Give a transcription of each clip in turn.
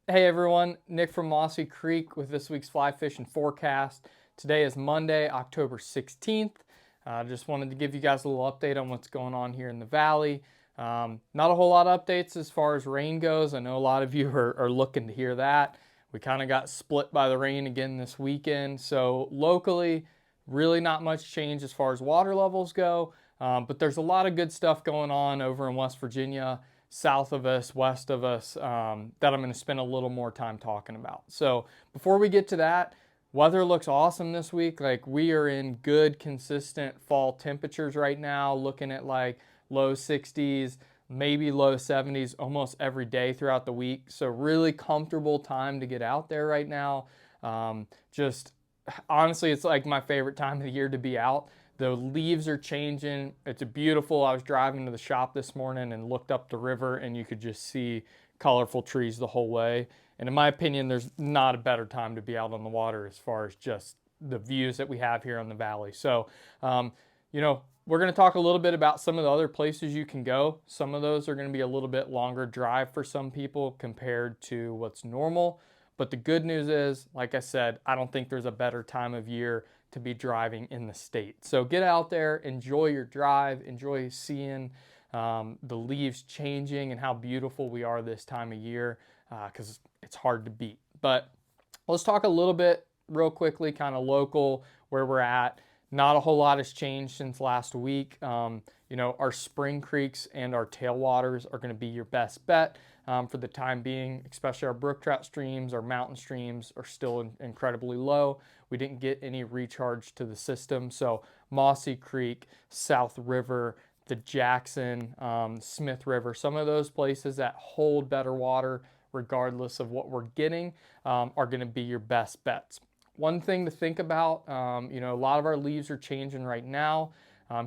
Hey everyone, Nick from Mossy Creek with this week's fly fishing forecast. Today is Monday, October 16th. Just wanted to give you guys a little update on what's going on here in the valley. Not a whole lot of updates as far as rain goes. I know a lot of you are looking to hear that. We kind of got split by the rain again this weekend. So locally, really not much change as far as water levels go. But there's a lot of good stuff going on over in West Virginia, south of us, west of us, that I'm going to spend a little more time talking about. So before we get to that, weather looks awesome this week. Like we are in good, consistent fall temperatures right now, looking at like low 60s, maybe low 70s almost every day throughout the week. So really comfortable time to get out there right now. Just honestly, it's like my favorite time of the year to be out. The leaves are changing. It's beautiful. I was driving to the shop this morning and looked up the river, and you could just see colorful trees the whole way. And in my opinion, there's not a better time to be out on the water as far as just the views that we have here on the valley. So, we're going to talk a little bit about some of the other places you can go. Some of those are going to be a little bit longer drive for some people compared to what's normal. But the good news is, like I said, I don't think there's a better time of year to be driving in the state. So get out there, enjoy your drive, enjoy seeing the leaves changing and how beautiful we are this time of year, because it's hard to beat. But let's talk a little bit real quickly, kind of local, where we're at. Not a whole lot has changed since last week. Our spring creeks and our tailwaters are going to be your best bet for the time being, especially our brook trout streams, our mountain streams are still incredibly low. We didn't get any recharge to the system. So Mossy Creek, South River, the Jackson, Smith River, some of those places that hold better water regardless of what we're getting are going to be your best bets. One thing to think about, a lot of our leaves are changing right now.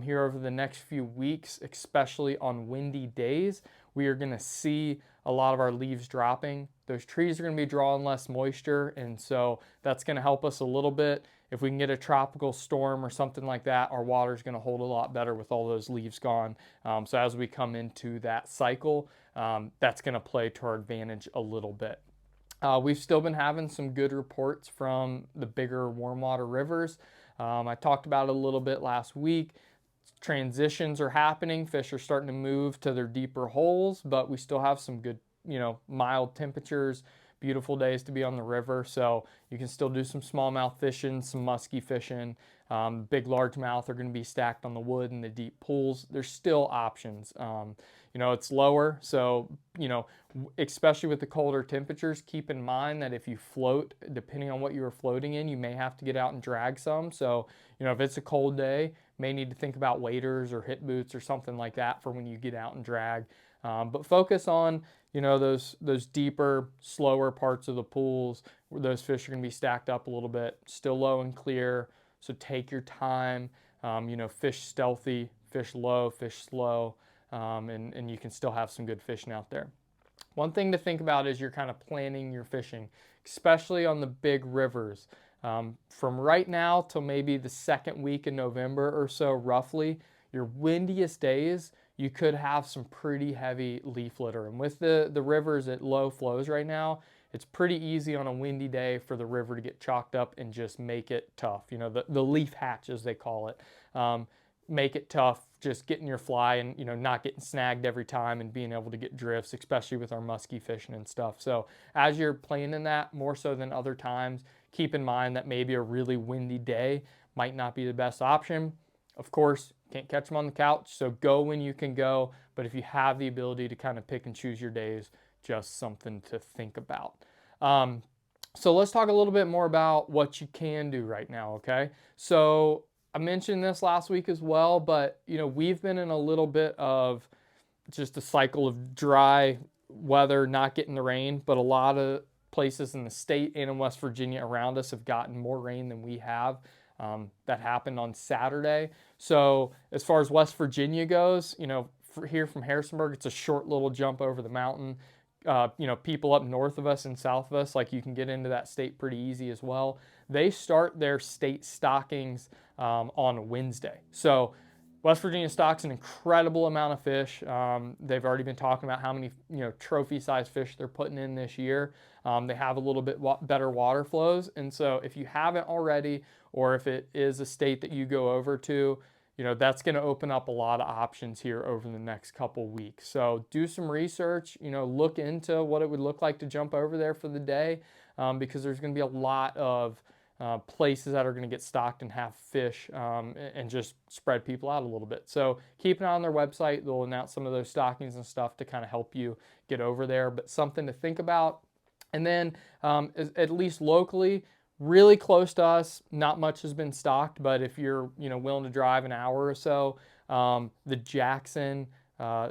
Here over the next few weeks, especially on windy days, we are going to see a lot of our leaves dropping. Those trees are going to be drawing less moisture, and so that's going to help us a little bit. If we can get a tropical storm or something like that, our water is going to hold a lot better with all those leaves gone. So as we come into that cycle, that's going to play to our advantage a little bit. We've still been having some good reports from the bigger warm water rivers. I talked about it a little bit last week. Transitions are happening. Fish are starting to move to their deeper holes, but we still have some good, mild temperatures, beautiful days to be on the river. So you can still do some smallmouth fishing, some musky fishing. Big largemouth are going to be stacked on the wood in the deep pools. There's still options. It's lower, so especially with the colder temperatures, keep in mind that if you float, depending on what you are floating in, you may have to get out and drag some. So if it's a cold day, may need to think about waders or hip boots or something like that for when you get out and drag. But focus on those deeper, slower parts of the pools where those fish are going to be stacked up a little bit, still low and clear. So take your time. Fish stealthy, fish low, fish slow, and you can still have some good fishing out there. One thing to think about is you're kind of planning your fishing, especially on the big rivers. From right now till maybe the second week in November or so, roughly, your windiest days, you could have some pretty heavy leaf litter. And with the rivers at low flows right now, it's pretty easy on a windy day for the river to get chalked up and just make it tough. The leaf hatch, as they call it. Make it tough just getting your fly and not getting snagged every time and being able to get drifts, especially with our musky fishing and stuff. So as you're playing in that more so than other times, keep in mind that maybe a really windy day might not be the best option. Of course, can't catch them on the couch, so go when you can go. But if you have the ability to kind of pick and choose your days, just something to think about. So let's talk a little bit more about what you can do right now, okay? So I mentioned this last week as well, but we've been in a little bit of just a cycle of dry weather, not getting the rain, but a lot of places in the state and in West Virginia around us have gotten more rain than we have. That happened on Saturday. So as far as West Virginia goes, here from Harrisonburg, it's a short little jump over the mountain. People up north of us and south of us, like you can get into that state pretty easy as well. They start their state stockings on Wednesday. So West Virginia stocks an incredible amount of fish. They've already been talking about how many trophy-sized fish they're putting in this year. They have a little bit better water flows, and so if you haven't already, or if it is a state that you go over to, that's going to open up a lot of options here over the next couple weeks. So do some research. Look into what it would look like to jump over there for the day, because there's going to be a lot of places that are going to get stocked and have fish, and just spread people out a little bit. So keep an eye on their website. They'll announce some of those stockings and stuff to kind of help you get over there, but something to think about. And then at least locally, really close to us, not much has been stocked, but if you're willing to drive an hour or so, the Jackson,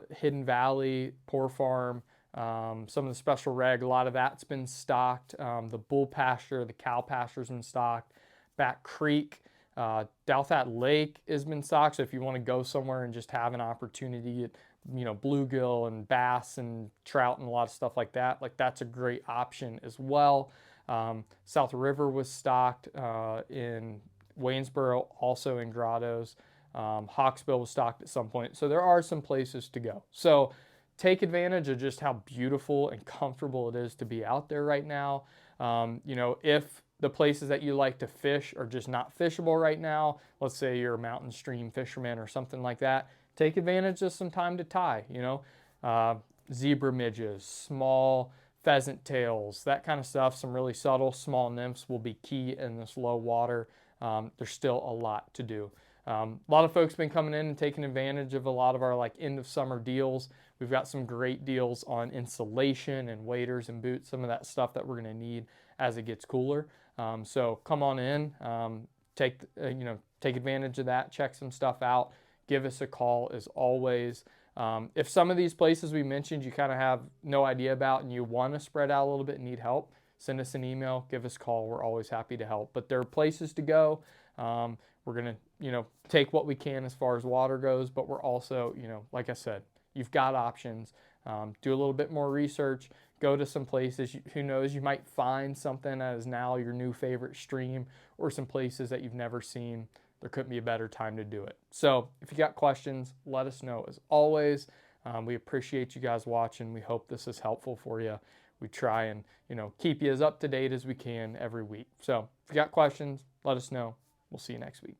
Hidden Valley, Poor Farm, some of the Special Reg, a lot of that's been stocked. The Bullpasture, the Cowpasture's been stocked. Back Creek, Dalthat Lake has been stocked. So if you want to go somewhere and just have an opportunity at bluegill and bass and trout and a lot of stuff like that's a great option as well. South River was stocked in Waynesboro, also in Grottoes. Hawksbill was stocked at some point. So there are some places to go. So take advantage of just how beautiful and comfortable it is to be out there right now. If the places that you like to fish are just not fishable right now, let's say you're a mountain stream fisherman or something like that, take advantage of some time to tie, zebra midges, small pheasant tails, that kind of stuff. Some really subtle small nymphs will be key in this low water. There's still a lot to do. A lot of folks have been coming in and taking advantage of a lot of our end of summer deals. We've got some great deals on insulation and waders and boots, some of that stuff that we're going to need as it gets cooler. So come on in, take advantage of that, check some stuff out, give us a call as always. If some of these places we mentioned you kind of have no idea about and you want to spread out a little bit and need help, send us an email, give us a call. We're always happy to help. But there are places to go. We're going to, take what we can as far as water goes, but we're also, like I said, you've got options. Do a little bit more research. Go to some places. Who knows, you might find something that is now your new favorite stream, or some places that you've never seen. There couldn't be a better time to do it. So if you got questions, let us know as always. We appreciate you guys watching. We hope this is helpful for you. We try and, keep you as up to date as we can every week. So if you got questions, let us know. We'll see you next week.